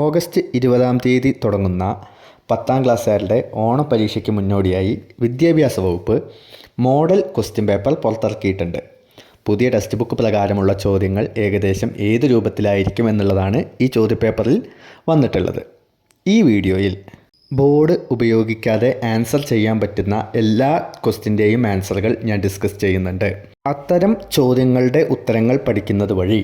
August 20-ാം തീയതി തുടങ്ങുന്ന 10ാം ക്ലാസ്സുകാരുടെ ഓണപ്പരീക്ഷയ്ക്ക് മുന്നോടിയായി വിദ്യാഭ്യാസ വകുപ്പ് മോഡൽ ക്വസ്റ്റ്യൻ പേപ്പർ പുറത്തിറക്കിയിട്ടുണ്ട്. പുതിയ ടെക്സ്റ്റ് ബുക്ക് പ്രകാരമുള്ള ചോദ്യങ്ങൾ ഏകദേശം ഏത് രൂപത്തിലായിരിക്കും എന്നുള്ളതാണ് ഈ ചോദ്യപേപ്പറിൽ വന്നിട്ടുള്ളത്. ഈ വീഡിയോയിൽ ബോർഡ് ഉപയോഗിക്കാതെ ആൻസർ ചെയ്യാൻ പറ്റുന്ന എല്ലാ ക്വസ്റ്റ്യൻ്റെയും ആൻസറുകൾ ഞാൻ ഡിസ്കസ് ചെയ്യുന്നുണ്ട്. അത്തരം ചോദ്യങ്ങളുടെ ഉത്തരങ്ങൾ പഠിക്കുന്നത് വഴി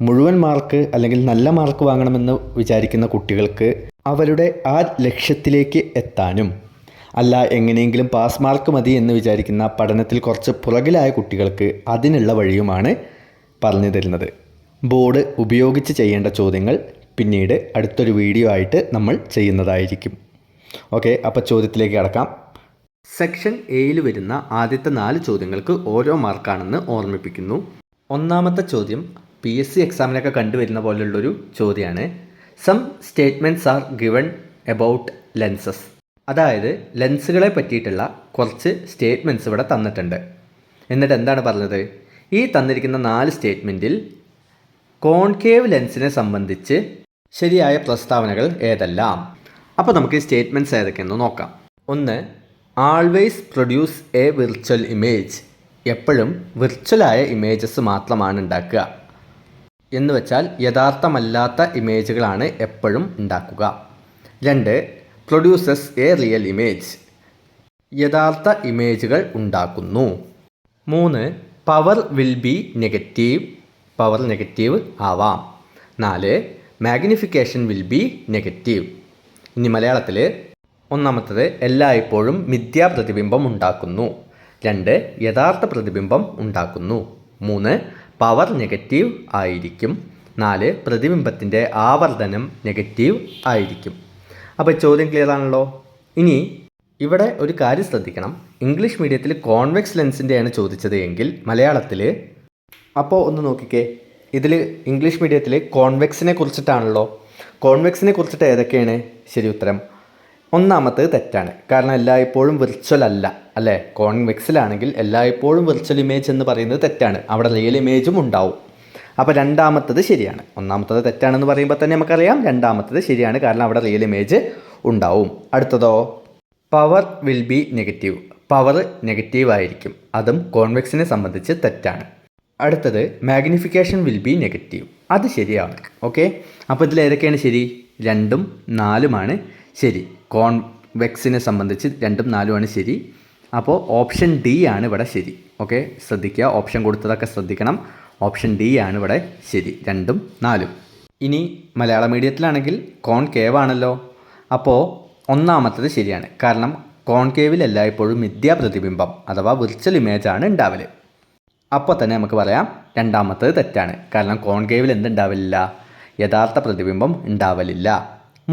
മുഴുവൻ മാർക്ക് അല്ലെങ്കിൽ നല്ല മാർക്ക് വാങ്ങണമെന്ന് വിചാരിക്കുന്ന കുട്ടികൾക്ക് അവരുടെ ആ ലക്ഷ്യത്തിലേക്ക് എത്താനും, അല്ല എങ്ങനെയെങ്കിലും പാസ് മാർക്ക് മതി എന്ന് വിചാരിക്കുന്ന പഠനത്തിൽ കുറച്ച് പുറകിലായ കുട്ടികൾക്ക് അതിനുള്ള വഴിയുമാണ് പറഞ്ഞു തരുന്നത്. ബോർഡ് ഉപയോഗിച്ച് ചെയ്യേണ്ട ചോദ്യങ്ങൾ പിന്നീട് അടുത്തൊരു വീഡിയോ ആയിട്ട് നമ്മൾ ചെയ്യുന്നതായിരിക്കും. ഓക്കെ, അപ്പോൾ ചോദ്യത്തിലേക്ക് കടക്കാം. സെക്ഷൻ എയിൽ വരുന്ന ആദ്യത്തെ 4 ചോദ്യങ്ങൾക്ക് ഓരോ മാർക്കാണെന്ന് ഓർമ്മിപ്പിക്കുന്നു. ഒന്നാമത്തെ ചോദ്യം PSC എക്സാമിനൊക്കെ കണ്ടുവരുന്ന പോലുള്ളൊരു ചോദ്യമാണ്. Some statements are given about lenses. അതായത് ലെൻസുകളെ പറ്റിയിട്ടുള്ള കുറച്ച് സ്റ്റേറ്റ്മെൻറ്റ്സ് ഇവിടെ തന്നിട്ടുണ്ട്. എന്നിട്ട് എന്താണ് പറഞ്ഞത്? ഈ തന്നിരിക്കുന്ന 4 സ്റ്റേറ്റ്മെൻറ്റിൽ കോൺകേവ് ലെൻസിനെ സംബന്ധിച്ച് ശരിയായ പ്രസ്താവനകൾ ഏതെല്ലാം? അപ്പോൾ നമുക്ക് ഈ സ്റ്റേറ്റ്മെൻറ്റ്സ് ഏതൊക്കെയെന്ന് നോക്കാം. 1. Always produce A virtual image. എപ്പോഴും വിർച്വലായ ഇമേജസ് മാത്രമാണ് ഉണ്ടാക്കുക. എന്ന് വെച്ചാൽ യഥാർത്ഥമല്ലാത്ത ഇമേജുകളാണ് എപ്പോഴും ഉണ്ടാക്കുക. 2. Produces A real image. യഥാർത്ഥ ഇമേജുകൾ ഉണ്ടാക്കുന്നു. 3. Power will be negative. Power negative ആവാം. 4. Magnification will be negative. ഇനി മലയാളത്തിൽ ഒന്നാമത്തത് എല്ലായ്പ്പോഴും മിഥ്യാപ്രതിബിംബം ഉണ്ടാക്കുന്നു. 2. യഥാർത്ഥ പ്രതിബിംബം ഉണ്ടാക്കുന്നു. 3. പവർ നെഗറ്റീവ് ആയിരിക്കും. 4. പ്രതിബിംബത്തിൻ്റെ ആവർത്തനം നെഗറ്റീവ് ആയിരിക്കും. അപ്പോൾ ചോദ്യം ക്ലിയർ ആണല്ലോ. ഇനി ഇവിടെ ഒരു കാര്യം ശ്രദ്ധിക്കണം. ഇംഗ്ലീഷ് മീഡിയത്തിൽ കോൺവെക്സ് ലെൻസിൻ്റെയാണ് ചോദിച്ചത് എങ്കിൽ മലയാളത്തിൽ അപ്പോൾ ഒന്ന് നോക്കിക്കേ, ഇതിൽ ഇംഗ്ലീഷ് മീഡിയത്തിൽ കോൺവെക്സിനെ കുറിച്ചിട്ടാണല്ലോ. കോൺവെക്സിനെ കുറിച്ചിട്ട് ഏതൊക്കെയാണ് ശരി ഉത്തരം? ഒന്നാമത്തത് തെറ്റാണ്. കാരണം എല്ലായ്പ്പോഴും വിർച്വൽ അല്ല, അല്ലേ? കോൺവെക്സിലാണെങ്കിൽ എല്ലായ്പ്പോഴും വിർച്വൽ ഇമേജ് എന്ന് പറയുന്നത് തെറ്റാണ്. അവിടെ റിയൽ ഇമേജും ഉണ്ടാവും. അപ്പോൾ രണ്ടാമത്തത് ശരിയാണ്. ഒന്നാമത്തത് തെറ്റാണെന്ന് പറയുമ്പോൾ തന്നെ നമുക്കറിയാം രണ്ടാമത്തത് ശരിയാണ്, കാരണം അവിടെ റിയൽ ഇമേജ് ഉണ്ടാവും. അടുത്തതോ power will be negative. Power negative ആയിരിക്കും. അതും കോൺവെക്സിനെ സംബന്ധിച്ച് തെറ്റാണ്. അടുത്തത് മാഗ്നിഫിക്കേഷൻ വിൽ ബി നെഗറ്റീവ്. അത് ശരിയാണ്. ഓക്കെ, അപ്പോൾ ഇതിൽ ഏതൊക്കെയാണ് ശരി? 2ഉം 4ഉമാണ് ശരി. കോൺവെക്സിനെ സംബന്ധിച്ച് 2ഉം 4ഉമാണ് ശരി. അപ്പോൾ ഓപ്ഷൻ ഡി ആണ് ഇവിടെ ശരി. ഓക്കെ, ശ്രദ്ധിക്കുക, ഓപ്ഷൻ കൊടുത്തതൊക്കെ ശ്രദ്ധിക്കണം. ഓപ്ഷൻ ഡി ആണ് ഇവിടെ ശരി, 2ഉം 4ഉം. ഇനി മലയാള മീഡിയത്തിലാണെങ്കിൽ കോൺകേവ് ആണല്ലോ. അപ്പോൾ ഒന്നാമത്തത് ശരിയാണ്. കാരണം കോൺകേവിൽ എല്ലായ്പ്പോഴും മിഥ്യാപ്രതിബിംബം അഥവാ വിർച്വൽ ഇമേജാണ് ഉണ്ടാവൽ. അപ്പോൾ തന്നെ നമുക്ക് പറയാം രണ്ടാമത്തത് തെറ്റാണ്. കാരണം കോൺകേവിൽ എന്തുണ്ടാവില്ല? യഥാർത്ഥ പ്രതിബിംബം ഉണ്ടാവലില്ല.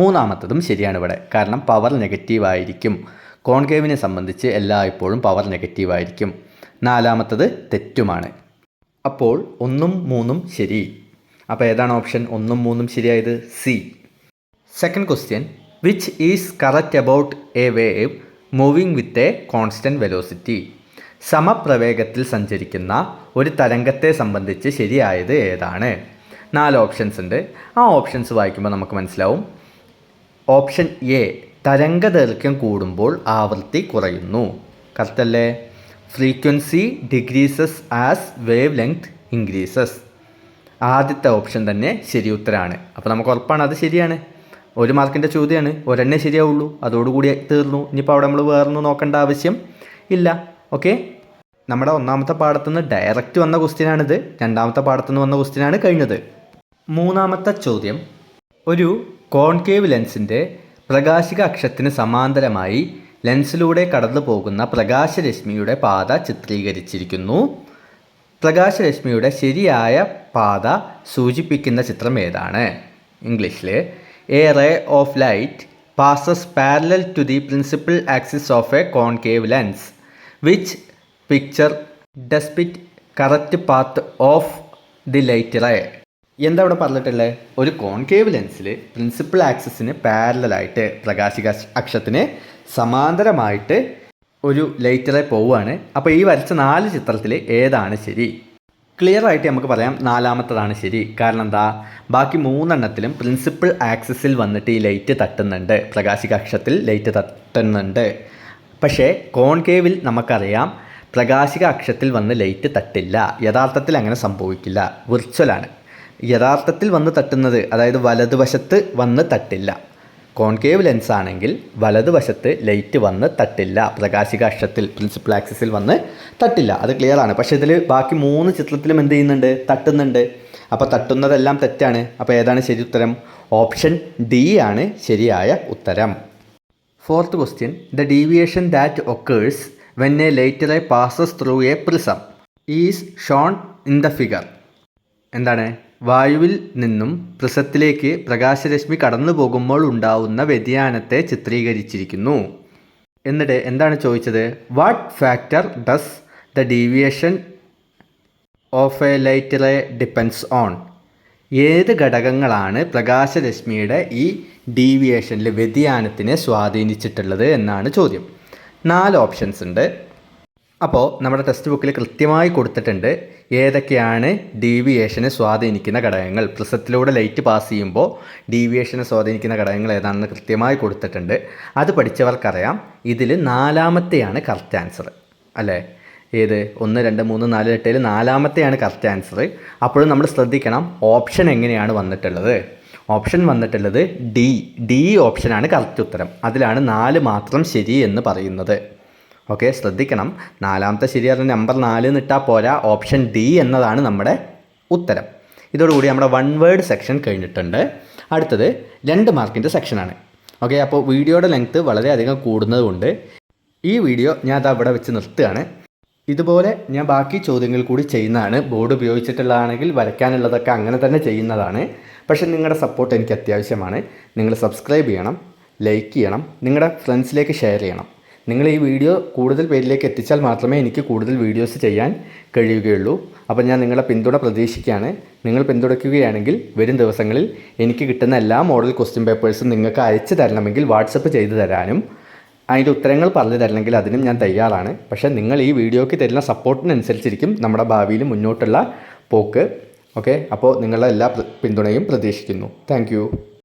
മൂന്നാമത്തതും ശരിയാണ് ഇവിടെ. കാരണം പവർ നെഗറ്റീവ് ആയിരിക്കും. കോൺകേവിനെ സംബന്ധിച്ച് എല്ലായ്പ്പോഴും പവർ നെഗറ്റീവ് ആയിരിക്കും. നാലാമത്തത് തെറ്റുമാണ്. അപ്പോൾ 1ഉം 3ഉം ശരി. അപ്പോൾ ഏതാണ് ഓപ്ഷൻ 1ഉം 3ഉം ശരിയായത്? C. Second question, which is correct about a wave moving with a constant velocity. സമപ്രവേഗത്തിൽ സഞ്ചരിക്കുന്ന ഒരു തരംഗത്തെ സംബന്ധിച്ച് ശരിയായത് ഏതാണ്? 4 ഓപ്ഷൻസ് ഉണ്ട്. ആ ഓപ്ഷൻസ് വായിക്കുമ്പോൾ നമുക്ക് മനസ്സിലാവും. ഓപ്ഷൻ എ, തരംഗദൈർഘ്യം കൂടുമ്പോൾ ആവൃത്തി കുറയുന്നു. കറക്റ്റല്ലേ? Frequency decreases as wavelength increases. ആദ്യത്തെ ഓപ്ഷൻ തന്നെ ശരി ഉത്തരമാണ്. അപ്പോൾ നമുക്ക് ഉറപ്പാണ് അത് ശരിയാണ്. 1 മാർക്കിൻ്റെ ചോദ്യമാണ്, ഒരെണ്ണേ ശരിയാവുള്ളൂ. അതോടുകൂടി തീർന്നു. ഇനിയിപ്പോൾ അവിടെ നമ്മൾ വേറൊന്നും നോക്കേണ്ട ആവശ്യം ഇല്ല. ഓക്കെ, നമ്മുടെ ഒന്നാമത്തെ പാഠത്തുനിന്ന് ഡയറക്റ്റ് വന്ന ക്വസ്റ്റ്യനാണിത്. രണ്ടാമത്തെ പാഠത്തുനിന്ന് വന്ന ക്വസ്റ്റ്യനാണ് കഴിഞ്ഞത്. മൂന്നാമത്തെ ചോദ്യം, ഒരു കോൺകേവ് ലെൻസിൻ്റെ പ്രകാശിക അക്ഷത്തിന് സമാന്തരമായി ലെൻസിലൂടെ കടന്നു പോകുന്ന പ്രകാശരശ്മിയുടെ പാത ചിത്രീകരിച്ചിരിക്കുന്നു. പ്രകാശരശ്മിയുടെ ശരിയായ പാത സൂചിപ്പിക്കുന്ന ചിത്രം ഏതാണ്? ഇംഗ്ലീഷിൽ, a ray of light passes parallel to the principal axis of a concave lens. Which picture ഡെസ്പിറ്റ് correct path of the light ray. എന്താ ഇവിടെ പറഞ്ഞിട്ടുള്ളത്? ഒരു കോൺകേവ് ലെൻസിൽ പ്രിൻസിപ്പൽ ആക്സിസിന് പാരലായിട്ട് പ്രകാശിക അക്ഷത്തിന് സമാന്തരമായിട്ട് ഒരു ലൈറ്റ് റേ പോവുകയാണ്. അപ്പോൾ ഈ വരച്ച 4 ചിത്രത്തിൽ ഏതാണ് ശരി? ക്ലിയർ ആയിട്ട് നമുക്ക് പറയാം നാലാമത്തതാണ് ശരി. കാരണം എന്താ, ബാക്കി മൂന്നെണ്ണത്തിലും പ്രിൻസിപ്പൽ ആക്സിസിൽ വന്നിട്ട് ഈ ലൈറ്റ് തട്ടുന്നുണ്ട്, പ്രകാശിക അക്ഷത്തിൽ ലൈറ്റ് തട്ടുന്നുണ്ട്. പക്ഷേ കോൺകേവിൽ നമുക്കറിയാം പ്രകാശിക അക്ഷത്തിൽ വന്ന് ലൈറ്റ് തട്ടില്ല. യഥാർത്ഥത്തിൽ അങ്ങനെ സംഭവിക്കില്ല, വിർച്വലാണ്. യഥാർത്ഥത്തിൽ വന്ന് തട്ടുന്നത്, അതായത് വലതുവശത്ത് വന്ന് തട്ടില്ല. കോൺകേവ് ലെൻസ് ആണെങ്കിൽ വലതുവശത്ത് ലൈറ്റ് വന്ന് തട്ടില്ല, പ്രകാശിക അക്ഷത്തിൽ പ്രിൻസിപ്പൽ ആക്സിസിൽ വന്ന് തട്ടില്ല. അത് ക്ലിയർ ആണ്. പക്ഷേ ഇതിൽ ബാക്കി മൂന്ന് ചിത്രത്തിലും എന്ത് ചെയ്യുന്നുണ്ട്, തട്ടുന്നുണ്ട്. അപ്പോൾ തട്ടുന്നതെല്ലാം തെറ്റാണ്. അപ്പോൾ ഏതാണ് ശരി ഉത്തരം? ഓപ്ഷൻ ഡി ആണ് ശരിയായ ഉത്തരം. Fourth question, the deviation that occurs when a light ray passes through a prism is shown in the figure. എന്താണ്? വായുവിൽ നിന്നും പ്രിസത്തിലേക്ക് പ്രകാശരശ്മി കടന്നു പോകുമ്പോൾ ഉണ്ടാവുന്ന വ്യതിയാനത്തെ ചിത്രീകരിച്ചിരിക്കുന്നു. എന്നിട്ട് എന്താണ് ചോദിച്ചത്? What factor does the deviation of a light ray depends on? ഏത് ഘടകങ്ങളാണ് പ്രകാശരശ്മിയുടെ ഈ ഡീവിയേഷനിൽ വ്യതിയാനത്തിനെ സ്വാധീനിച്ചിട്ടുള്ളത് എന്നാണ് ചോദ്യം. 4 ഓപ്ഷൻസ് ഉണ്ട്. അപ്പോൾ നമ്മുടെ ടെക്സ്റ്റ് ബുക്കിൽ കൃത്യമായി കൊടുത്തിട്ടുണ്ട് ഏതൊക്കെയാണ് ഡീവിയേഷനെ സ്വാധീനിക്കുന്ന ഘടകങ്ങൾ. പ്രിസത്തിലൂടെ ലൈറ്റ് പാസ് ചെയ്യുമ്പോൾ ഡീവിയേഷനെ സ്വാധീനിക്കുന്ന ഘടകങ്ങൾ ഏതാണെന്ന് കൃത്യമായി കൊടുത്തിട്ടുണ്ട്. അത് പഠിച്ചവർക്കറിയാം ഇതിൽ 4ാമത്തെയാണ് കറക്റ്റ് ആൻസർ, അല്ലേ? ഏത്? 1, 2, 3, 4 8 4ാമത്തെയാണ് കറക്റ്റ് ആൻസർ. അപ്പോഴും നമ്മൾ ശ്രദ്ധിക്കണം ഓപ്ഷൻ എങ്ങനെയാണ് വന്നിട്ടുള്ളത്. ഓപ്ഷൻ വന്നിട്ടുള്ളത് ഡി ഓപ്ഷനാണ് കറക്റ്റ് ഉത്തരം. അതിലാണ് 4 മാത്രം ശരി എന്ന് പറയുന്നത്. ഓക്കെ, ശ്രദ്ധിക്കണം. 4ാമത്തെ ശരിയായ നമ്പർ 4 എന്നിട്ടാൽ പോരാ, ഓപ്ഷൻ ഡി എന്നതാണ് നമ്മുടെ ഉത്തരം. ഇതോടുകൂടി നമ്മുടെ 1 വേർഡ് സെക്ഷൻ കഴിഞ്ഞിട്ടുണ്ട്. അടുത്തത് 2 മാർക്കിൻ്റെ സെക്ഷനാണ്. ഓക്കെ, അപ്പോൾ വീഡിയോയുടെ ലെങ്ത്ത് വളരെയധികം കൂടുന്നതുകൊണ്ട് ഈ വീഡിയോ ഞാൻ അത് അവിടെ വെച്ച് നിർത്തുകയാണ്. ഇതുപോലെ ഞാൻ ബാക്കി ചോദ്യങ്ങൾ കൂടി ചെയ്യുന്നതാണ്. ബോർഡ് ഉപയോഗിച്ചിട്ടുള്ളതാണെങ്കിൽ വരയ്ക്കാനുള്ളതൊക്കെ അങ്ങനെ തന്നെ ചെയ്യുന്നതാണ്. പക്ഷേ നിങ്ങളുടെ സപ്പോർട്ട് എനിക്ക് അത്യാവശ്യമാണ്. നിങ്ങൾ സബ്സ്ക്രൈബ് ചെയ്യണം, ലൈക്ക് ചെയ്യണം, നിങ്ങളുടെ ഫ്രണ്ട്സിലേക്ക് ഷെയർ ചെയ്യണം. നിങ്ങൾ ഈ വീഡിയോ കൂടുതൽ പേരിലേക്ക് എത്തിച്ചാൽ മാത്രമേ എനിക്ക് കൂടുതൽ വീഡിയോസ് ചെയ്യാൻ കഴിയുകയുള്ളൂ. അപ്പോൾ ഞാൻ നിങ്ങളുടെ പിന്തുണ പ്രതീക്ഷിക്കുകയാണ്. നിങ്ങൾ പിന്തുണയ്ക്കുകയാണെങ്കിൽ വരും ദിവസങ്ങളിൽ എനിക്ക് കിട്ടുന്ന എല്ലാ മോഡൽ ക്വസ്റ്റ്യൻ പേപ്പേഴ്സും നിങ്ങൾക്ക് അയച്ചു തരണമെങ്കിൽ വാട്സപ്പ് ചെയ്തു തരാനും അതിൻ്റെ ഉത്തരങ്ങൾ പറഞ്ഞു തരണമെങ്കിൽ അതിനും ഞാൻ തയ്യാറാണ്. പക്ഷേ നിങ്ങൾ ഈ വീഡിയോയ്ക്ക് തരുന്ന സപ്പോർട്ടിനനുസരിച്ചിരിക്കും നമ്മുടെ ഭാവിയിൽ മുന്നോട്ടുള്ള പോക്ക്. ഓക്കെ, അപ്പോൾ നിങ്ങളുടെ എല്ലാ പിന്തുണയും പ്രതീക്ഷിക്കുന്നു. താങ്ക്